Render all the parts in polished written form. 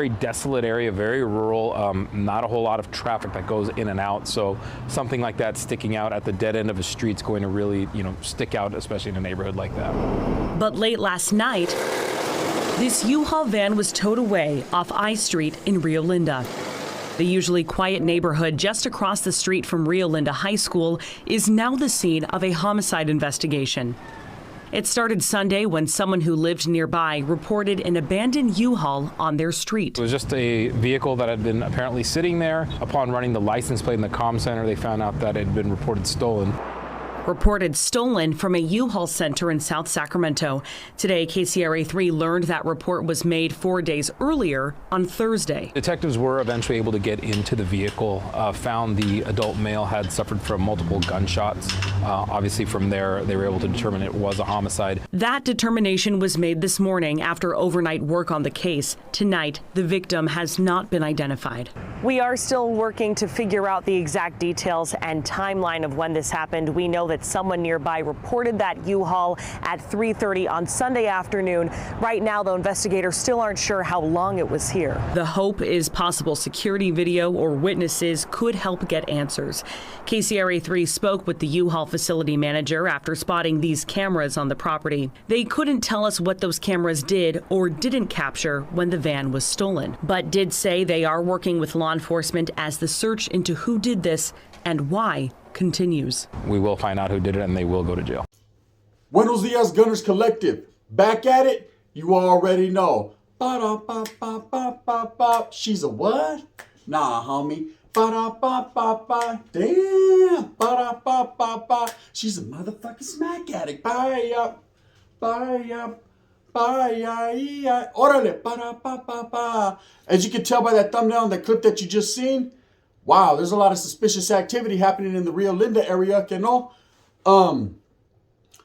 very desolate area, very rural, not a whole lot of traffic that goes in and out. So something like that sticking out at the dead end of a street is going to really, stick out, especially in a neighborhood like that. But late last night, this U-Haul van was towed away off I Street in Rio Linda. The usually quiet neighborhood just across the street from Rio Linda High School is now the scene of a homicide investigation. It started Sunday when someone who lived nearby reported an abandoned U-Haul on their street. It was just a vehicle that had been apparently sitting there. Upon running the license plate in the comm center, they found out that it had been reported stolen. Reported stolen from a U-Haul center in South Sacramento. Today, KCRA3 learned that report was made 4 days earlier on Thursday. Detectives were eventually able to get into the vehicle, found the adult male had suffered from multiple gunshots. Obviously from there, they were able to determine it was a homicide. That determination was made this morning after overnight work on the case. Tonight, the victim has not been identified. We are still working to figure out the exact details and timeline of when this happened. We know that someone nearby reported that U-Haul at 3:30 on Sunday afternoon. Right now, though, investigators still aren't sure how long it was here. The hope is possible security video or witnesses could help get answers. KCRA3 spoke with the U-Haul facility manager after spotting these cameras on the property. They couldn't tell us what those cameras did or didn't capture when the van was stolen, but did say they are working with law enforcement as the search into who did this and why continues. We will find out who did it and they will go to jail. Buenos Dias Gunners Collective. Back at it? You already know. Ba-da-ba-ba-ba-ba-ba. She's a what? Nah, homie. Ba-da-ba-ba-ba. Damn. Ba-da-ba-ba-ba. She's a motherfucking smack addict. Bye-up. Bye-up. Bye-ya-ya. Orale. Ba-da-ba-ba-ba. As you can tell by that thumbnail and the clip that you just seen, wow, there's a lot of suspicious activity happening in the Rio Linda area, que no?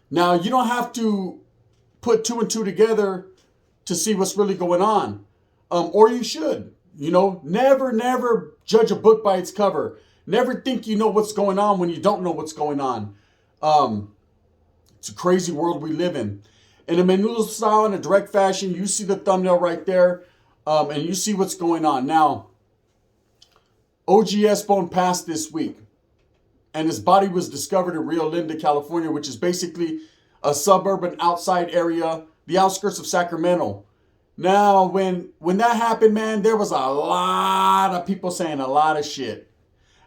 Now, you don't have to put two and two together to see what's really going on. Or you should. Never judge a book by its cover. Never think you know what's going on when you don't know what's going on. It's a crazy world we live in. In a menudo style, in a direct fashion, you see the thumbnail right there, and you see what's going on. Now, OG Sbone passed this week, and his body was discovered in Rio Linda, California, which is basically a suburban outside area, the outskirts of Sacramento. Now, when that happened, man, there was a lot of people saying a lot of shit.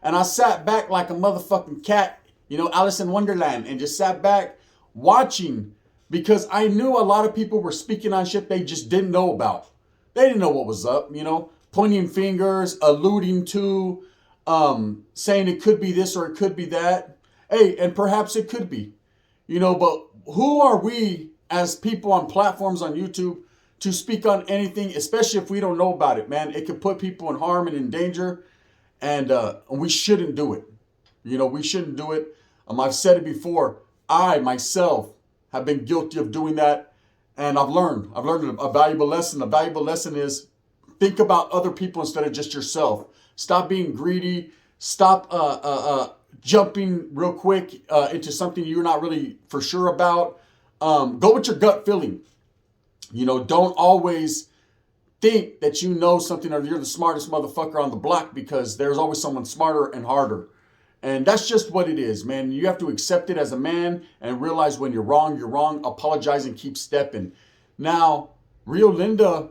And I sat back like a motherfucking cat, Alice in Wonderland, and just sat back watching because I knew a lot of people were speaking on shit they just didn't know about. They didn't know what was up, pointing fingers, alluding to, saying it could be this or it could be that. Hey, and perhaps it could be, but who are we as people on platforms on YouTube to speak on anything, especially if we don't know about it, man? It could put people in harm and in danger, and we shouldn't do it. We shouldn't do it. I've said it before. I, myself, have been guilty of doing that, and I've learned a valuable lesson. A valuable lesson is think about other people instead of just yourself. Stop being greedy. Stop jumping real quick into something you're not really for sure about. Go with your gut feeling. Don't always think that you know something or you're the smartest motherfucker on the block, because there's always someone smarter and harder. And that's just what it is, man. You have to accept it as a man and realize when you're wrong, apologize and keep stepping. Now, Rio Linda,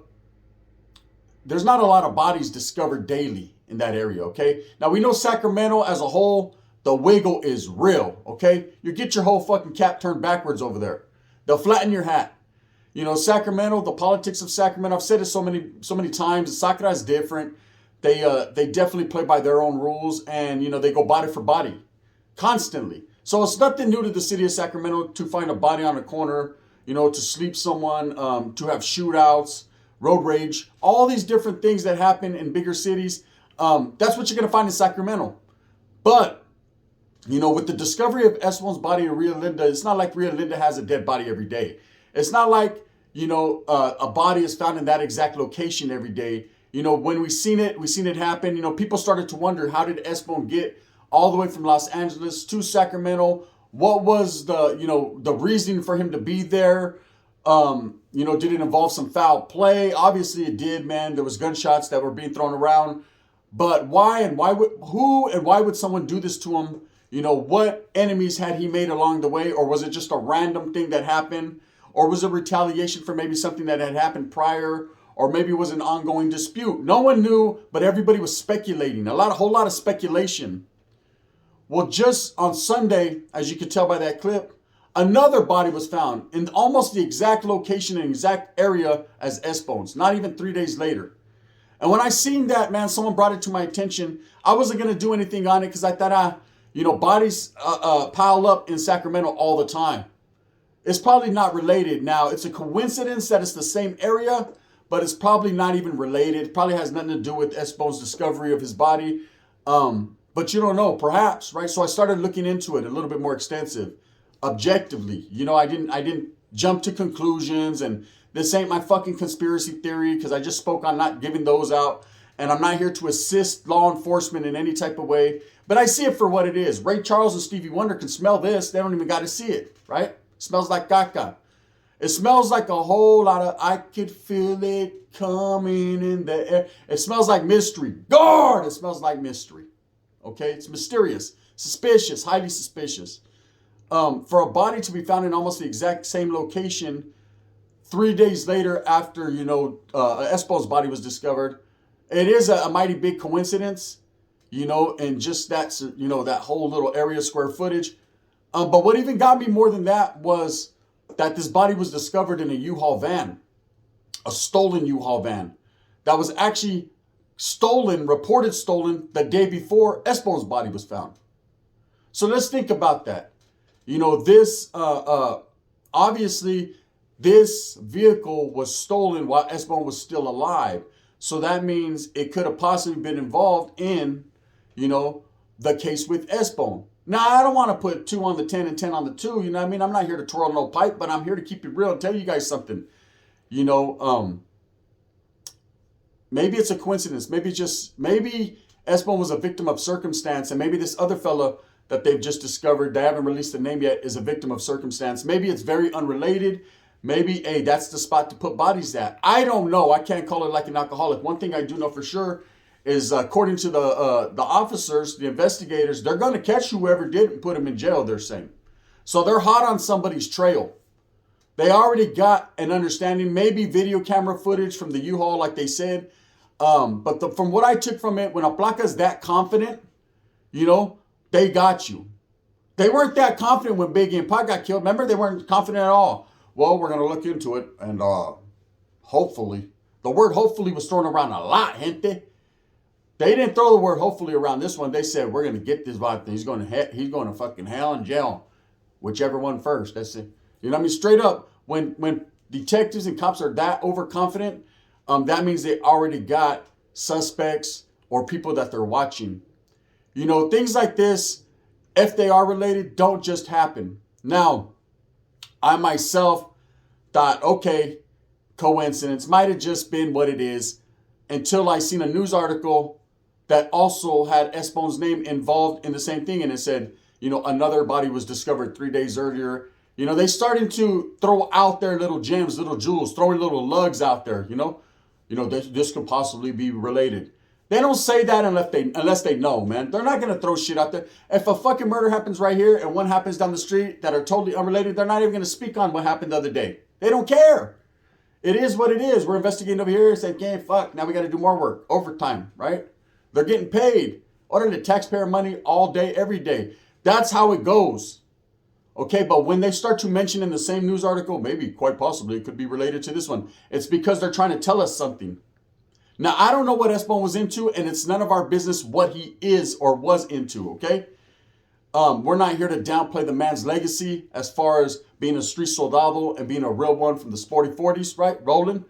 there's not a lot of bodies discovered daily in that area, okay? Now, we know Sacramento as a whole, the wiggle is real, okay? You get your whole fucking cap turned backwards over there. They'll flatten your hat. Sacramento, the politics of Sacramento, I've said it so many times, Sakura is different. They definitely play by their own rules, and, they go body for body constantly. So it's nothing new to the city of Sacramento to find a body on a corner, to sleep someone, to have shootouts, road rage, all these different things that happen in bigger cities. That's what you're going to find in Sacramento. But, with the discovery of Sbone's body in Rio Linda, it's not like Rio Linda has a dead body every day. It's not like, a body is found in that exact location every day. When we seen it happen, people started to wonder, how did Sbone get all the way from Los Angeles to Sacramento? What was the reasoning for him to be there? Did it involve some foul play? Obviously it did, man. There was gunshots that were being thrown around. But why and why would someone do this to him? What enemies had he made along the way? Or was it just a random thing that happened? Or was it retaliation for maybe something that had happened prior? Or maybe it was an ongoing dispute. No one knew, but everybody was speculating. A whole lot of speculation. Well, just on Sunday, as you could tell by that clip, another body was found in almost the exact location and exact area as Sbone's, not even 3 days later. And when I seen that, man, someone brought it to my attention. I wasn't going to do anything on it because I thought, bodies pile up in Sacramento all the time. It's probably not related. Now, it's a coincidence that it's the same area, but it's probably not even related. It probably has nothing to do with Sbone's discovery of his body. But you don't know, perhaps, right? So I started looking into it a little bit more extensive, objectively. I didn't jump to conclusions, and this ain't my fucking conspiracy theory because I just spoke on not giving those out. And I'm not here to assist law enforcement in any type of way, but I see it for what it is. Ray Charles and Stevie Wonder can smell this. They don't even got to see it, right? It smells like caca. It smells like a whole lot of, I could feel it coming in the air. It smells like mystery. Guard! It smells like mystery. Okay? It's mysterious, suspicious, highly suspicious. For a body to be found in almost the exact same location 3 days later after, Sbone's body was discovered, it is a mighty big coincidence, and just that, that whole little area square footage. But what even got me more than that was that this body was discovered in a U-Haul van, a stolen U-Haul van that was actually reported stolen the day before Sbone's body was found. So let's think about that. Obviously this vehicle was stolen while Sbone was still alive. So that means it could have possibly been involved in, the case with Sbone. Now, I don't want to put 2 on the 10 and 10 on the 2. You know what I mean? I'm not here to twirl no pipe, but I'm here to keep it real and tell you guys something. Maybe it's a coincidence. Maybe Sbone was a victim of circumstance, and maybe this other fella that they've just discovered, they haven't released the name yet, is a victim of circumstance. Maybe it's very unrelated. Maybe, hey, that's the spot to put bodies at. I don't know. I can't call it like an alcoholic. One thing I do know for sure is, according to the officers, the investigators, they're going to catch whoever did and put him in jail, they're saying. So they're hot on somebody's trail. They already got an understanding, maybe video camera footage from the U-Haul, like they said. But from what I took from it, when a placa's that confident, they got you. They weren't that confident when Biggie and Pac got killed. Remember, they weren't confident at all. Well, we're going to look into it, and hopefully. The word hopefully was thrown around a lot, gente. They didn't throw the word hopefully around this one. They said, we're going to get this vibe. He's going to fucking hell and jail. Whichever one first. That's it. You know what I mean? Straight up, when detectives and cops are that overconfident, that means they already got suspects or people that they're watching. Things like this, if they are related, don't just happen. Now, I myself thought, okay, coincidence, might have just been what it is, until I seen a news article that also had Sbone's name involved in the same thing. And it said, another body was discovered 3 days earlier. They started to throw out their little gems, little jewels, throwing little lugs out there, this could possibly be related. They don't say that unless they know, man. They're not going to throw shit out there. If a fucking murder happens right here and one happens down the street that are totally unrelated, they're not even going to speak on what happened the other day. They don't care. It is what it is. We're investigating over here and saying, okay, fuck, now we got to do more work. Overtime, right? They're getting paid. Ordering taxpayer money all day, every day. That's how it goes. Okay, but when they start to mention in the same news article, maybe quite possibly it could be related to this one, it's because they're trying to tell us something. Now, I don't know what Sbone was into, and it's none of our business what he is or was into, okay? We're not here to downplay the man's legacy as far as being a street soldado and being a real one from the sporty 40s, right? Rolling.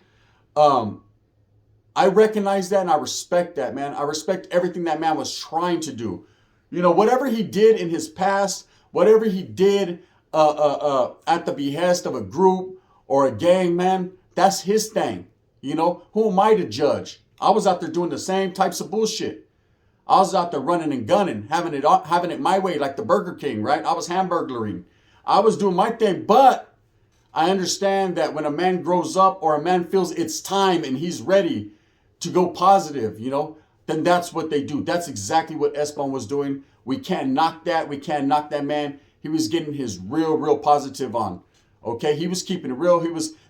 I recognize that and I respect that, man. I respect everything that man was trying to do. Whatever he did in his past, whatever he did at the behest of a group or a gang, man, that's his thing. Who am I to judge? I was out there doing the same types of bullshit. I was out there running and gunning, having it my way like the Burger King, right? I was hamburglaring. I was doing my thing, but I understand that when a man grows up or a man feels it's time and he's ready to go positive, then that's what they do. That's exactly what Sbone was doing. We can't knock that. We can't knock that man. He was getting his real positive on. Okay, he was keeping it real.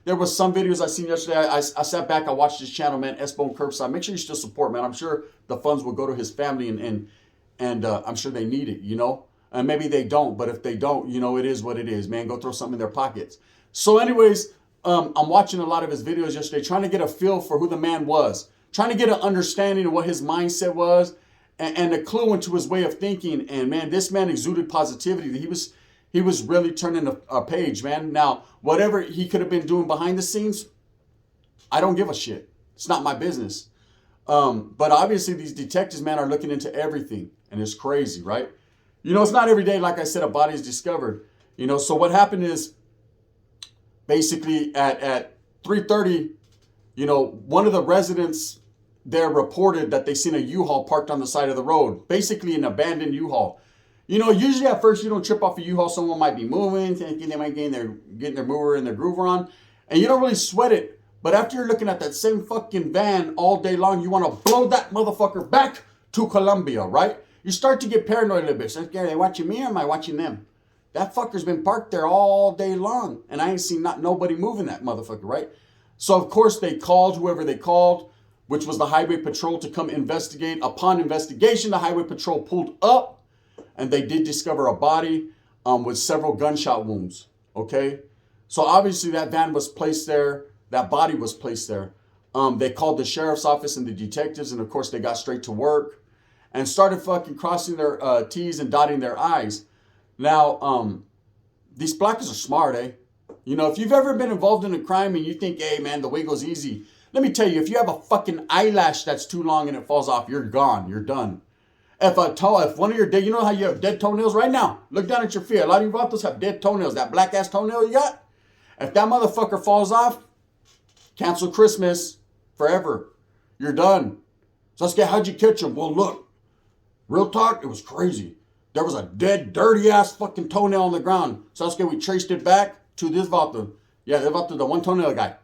There was some videos I seen yesterday. I sat back, I watched his channel, man, Sbone Curbside. Make sure you still support, man. I'm sure the funds will go to his family and I'm sure they need it, And maybe they don't, but if they don't, it is what it is, man. Go throw something in their pockets. So anyways, I'm watching a lot of his videos yesterday, trying to get a feel for who the man was, trying to get an understanding of what his mindset was and a clue into his way of thinking. And man, this man exuded positivity. He was really turning a page, man. Now, whatever he could have been doing behind the scenes, I don't give a shit. It's not my business. But obviously these detectives, man, are looking into everything. And it's crazy, right? It's not every day, like I said, a body is discovered. So what happened is basically at 3:30, one of the residents there reported that they seen a U-Haul parked on the side of the road, basically an abandoned U-Haul. Usually at first you don't trip off a U-Haul. Someone might be moving, thinking they might getting their mover and their groover on, and you don't really sweat it. But after you're looking at that same fucking van all day long, you want to blow that motherfucker back to Colombia, right? You start to get paranoid a little bit. So, are they watching me or am I watching them? That fucker's been parked there all day long, and I ain't seen nobody moving that motherfucker, right? So of course they called whoever they called, which was the highway patrol, to come investigate. Upon investigation, the highway patrol pulled up, and they did discover a body with several gunshot wounds. Okay, so obviously that van was placed there. That body was placed there. They called the sheriff's office and the detectives, and of course they got straight to work and started fucking crossing their T's and dotting their I's. Now, these blackers are smart, eh? If you've ever been involved in a crime and you think, hey, man, the way goes easy. Let me tell you, if you have a fucking eyelash that's too long and it falls off, you're gone. You're done. If one of your dead, how you have dead toenails right now? Look down at your feet. A lot of you vatos have dead toenails. That black ass toenail you got? If that motherfucker falls off, cancel Christmas forever. You're done. Sasuke, how'd you catch him? Well, look, real talk, it was crazy. There was a dead, dirty-ass fucking toenail on the ground. Sasuke, we traced it back to this vato. Yeah, the vato, the one toenail guy.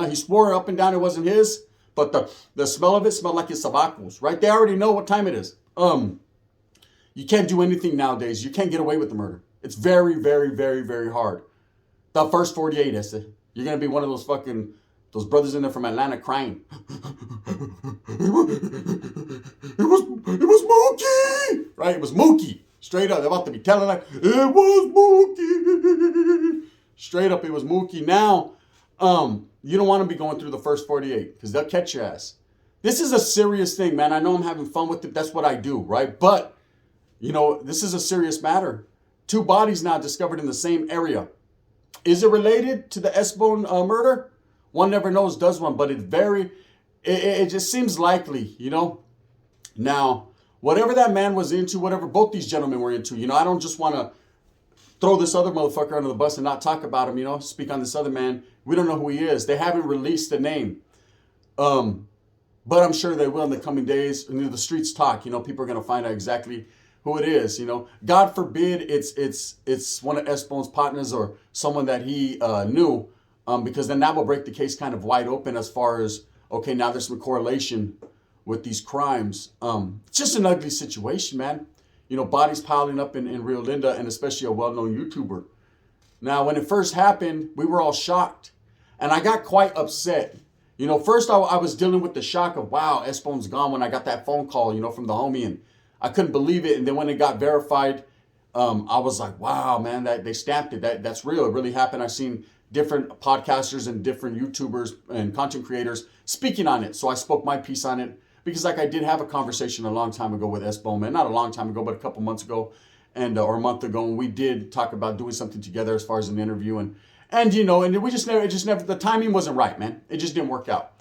He swore up and down it wasn't his, but the smell of it smelled like his sobacos, right? They already know what time it is. You can't do anything nowadays. You can't get away with the murder. It's very, very, very, very hard. The first 48, you're going to be one of those brothers in there from Atlanta crying. It was Mookie! Right? It was Mookie. Straight up. They're about to be telling like, it was Mookie. Straight up, it was Mookie. Now, you don't want to be going through the first 48 because they'll catch your ass. This is a serious thing, man. I know I'm having fun with it. That's what I do, right? But, this is a serious matter. 2 bodies now discovered in the same area. Is it related to the Sbone murder? One never knows, does one, but it just seems likely, Now, whatever that man was into, whatever both these gentlemen were into, I don't just want to throw this other motherfucker under the bus and not talk about him, speak on this other man. We don't know who he is. They haven't released the name. But I'm sure they will in the coming days. The streets talk, people are going to find out exactly who it is, God forbid it's one of Sbone's partners or someone that he knew, because then that will break the case kind of wide open as far as, okay, now there's some correlation with these crimes. It's just an ugly situation, man. Bodies piling up in Rio Linda, and especially a well-known YouTuber. Now, when it first happened, we were all shocked, and I got quite upset. First I was dealing with the shock of, wow, Sbone's gone, when I got that phone call, from the homie, and I couldn't believe it. And then when it got verified, I was like, wow, man, that they stamped it. That's real. It really happened. I've seen different podcasters and different YouTubers and content creators speaking on it. So I spoke my piece on it because I did have a conversation a long time ago with Sbone, man. Not a long time ago, but a couple months ago or a month ago. And we did talk about doing something together as far as an interview. And we just never, the timing wasn't right, man. It just didn't work out.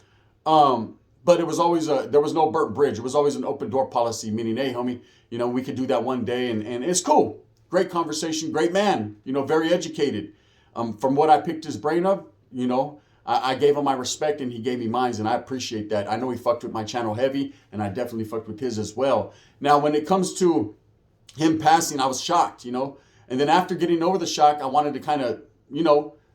But it was always there was no burnt bridge. It was always an open door policy, meaning, hey, homie, we could do that one day, and it's cool. Great conversation, great man, very educated. From what I picked his brain up, I gave him my respect and he gave me mine, and I appreciate that. I know he fucked with my channel heavy, and I definitely fucked with his as well. Now, when it comes to him passing, I was shocked, And then after getting over the shock, I wanted to kind of,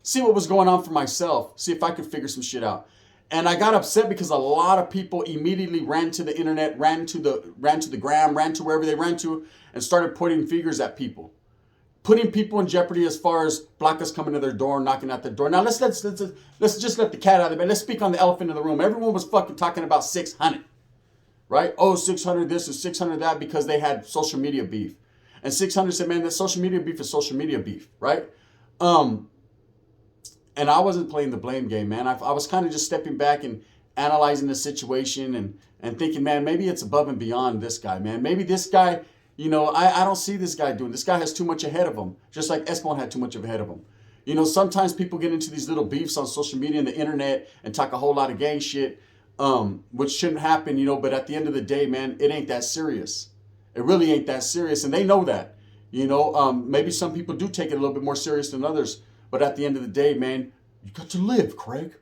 see what was going on for myself, see if I could figure some shit out. And I got upset because a lot of people immediately ran to the internet, ran to the gram, ran to wherever they ran to, and started pointing fingers at people, putting people in jeopardy as far as Blackas coming to their door, knocking at the door. Now let's just let the cat out of the bag. Let's speak on the elephant in the room. Everyone was fucking talking about 600, right? Oh, 600 this and 600 that because they had social media beef, and 600 said, man, that social media beef is social media beef, right? And I wasn't playing the blame game, man. I was kind of just stepping back and analyzing the situation and thinking, man, maybe it's above and beyond this guy, man. Maybe this guy, you know, I don't see this guy doing. This guy has too much ahead of him, just like Sbone had too much ahead of him. You know, sometimes people get into these little beefs on social media and the internet and talk a whole lot of gang shit, which shouldn't happen, you know, but at the end of the day, man, it ain't that serious. It really ain't that serious, and they know that. You know, maybe some people do take it a little bit more serious than others. But at the end of the day, man, you got to live, Craig.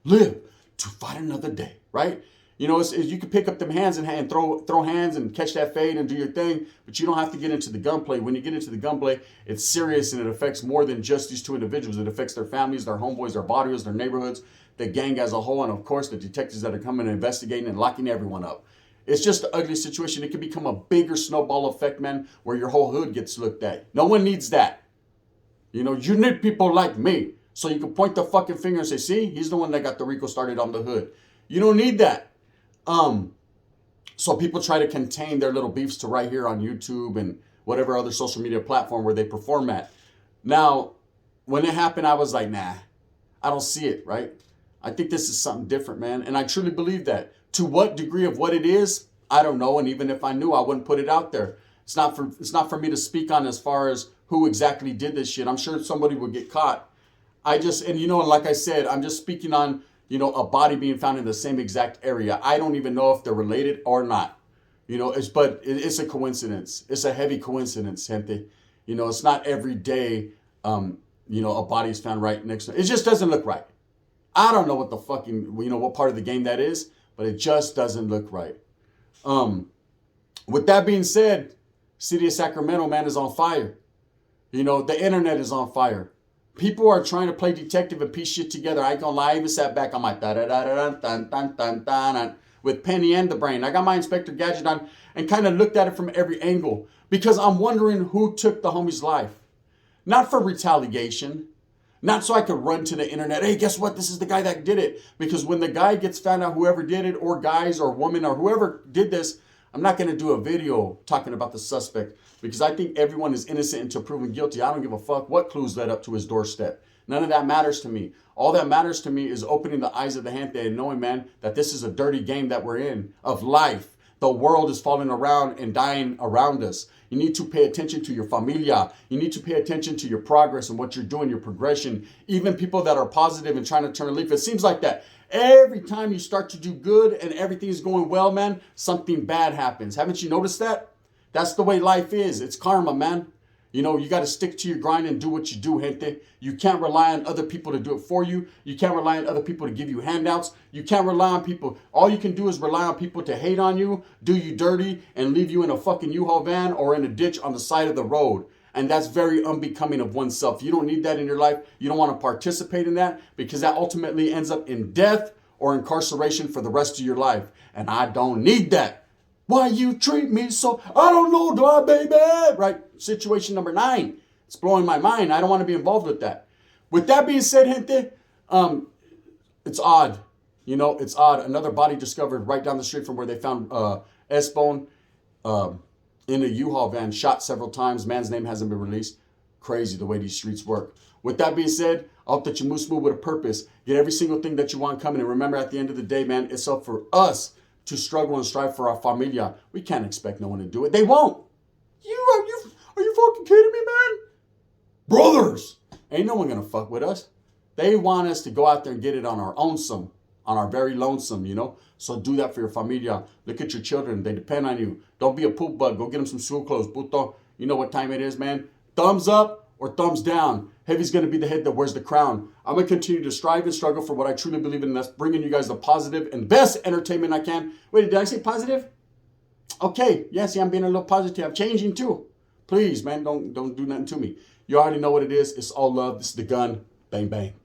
Live to fight another day, right? You know, you can pick up them hands and throw hands and catch that fade and do your thing, but you don't have to get into the gunplay. When you get into the gunplay, it's serious and it affects more than just these two individuals. It affects their families, their homeboys, their barrios, their neighborhoods, the gang as a whole, and of course the detectives that are coming and investigating and locking everyone up. It's just an ugly situation. It can become a bigger snowball effect, man, where your whole hood gets looked at. No one needs that. You know, you need people like me. So you can point the fucking finger and say, see, he's the one that got the RICO started on the hood. You don't need that. So people try to contain their little beefs to right here on YouTube and whatever other social media platform where they perform at. Now, when it happened, I was like, nah, I don't see it, right? I think this is something different, man. And I truly believe that. To what degree of what it is, I don't know. And even if I knew, I wouldn't put it out there. It's not for me to speak on as far as who exactly did this shit. I'm sure somebody would get caught. And you know, like I said, I'm just speaking on, you know, a body being found in the same exact area. I don't even know if they're related or not. You know, it's a coincidence. It's a heavy coincidence, gente. You know, it's not every day, you know, a body is found right next to it. It just doesn't look right. I don't know what the fucking, you know, what part of the game that is, but it just doesn't look right. With that being said, city of Sacramento, man, is on fire. You know, the internet is on fire. People are trying to play detective and piece shit together. I ain't gonna lie, I even sat back on my with Penny and the brain. I got my Inspector Gadget on and kind of looked at it from every angle because I'm wondering who took the homie's life. Not for retaliation, not so I could run to the internet. Hey, guess what? This is the guy that did it. Because when the guy gets found out, whoever did it, or guys or women or whoever did this, I'm not going to do a video talking about the suspect because I think everyone is innocent until proven guilty. I don't give a fuck what clues led up to his doorstep. None of that matters to me. All that matters to me is opening the eyes of the gente and knowing, man, that this is a dirty game that we're in of life. The world is falling around and dying around us. You need to pay attention to your familia. You need to pay attention to your progress and what you're doing, your progression. Even people that are positive and trying to turn a leaf. It seems like that. Every time you start to do good and everything is going well, man, something bad happens. Haven't you noticed that? That's the way life is. It's karma, man. You know, you got to stick to your grind and do what you do, gente. You can't rely on other people to do it for you. You can't rely on other people to give you handouts. You can't rely on people. All you can do is rely on people to hate on you, do you dirty, and leave you in a fucking U-Haul van or in a ditch on the side of the road. And that's very unbecoming of oneself. You don't need that in your life. You don't want to participate in that because that ultimately ends up in death or incarceration for the rest of your life. And I don't need that. Why you treat me so, I don't know, do I, baby? Right? Situation number 9. It's blowing my mind. I don't want to be involved with that. With that being said, gente, it's odd. You know, it's odd. Another body discovered right down the street from where they found Sbone in a U-Haul van, shot several times. Man's name hasn't been released. Crazy the way these streets work. With that being said, I hope that you move smooth with a purpose. Get every single thing that you want coming. And remember, at the end of the day, man, it's up for us to struggle and strive for our familia. We can't expect no one to do it. They won't. Are you fucking kidding me, man? Brothers. Ain't no one gonna fuck with us. They want us to go out there and get it on our own-some, on our very lonesome, you know? So do that for your familia. Look at your children. They depend on you. Don't be a poop bug. Go get them some school clothes, puto. You know what time it is, man? Thumbs up or thumbs down. Heavy's going to be the head that wears the crown. I'm going to continue to strive and struggle for what I truly believe in, and that's bringing you guys the positive and best entertainment I can. Wait, did I say positive? Okay. Yes, yeah, I'm being a little positive. I'm changing too. Please, man, don't do nothing to me. You already know what it is. It's all love. This is the gun. Bang, bang.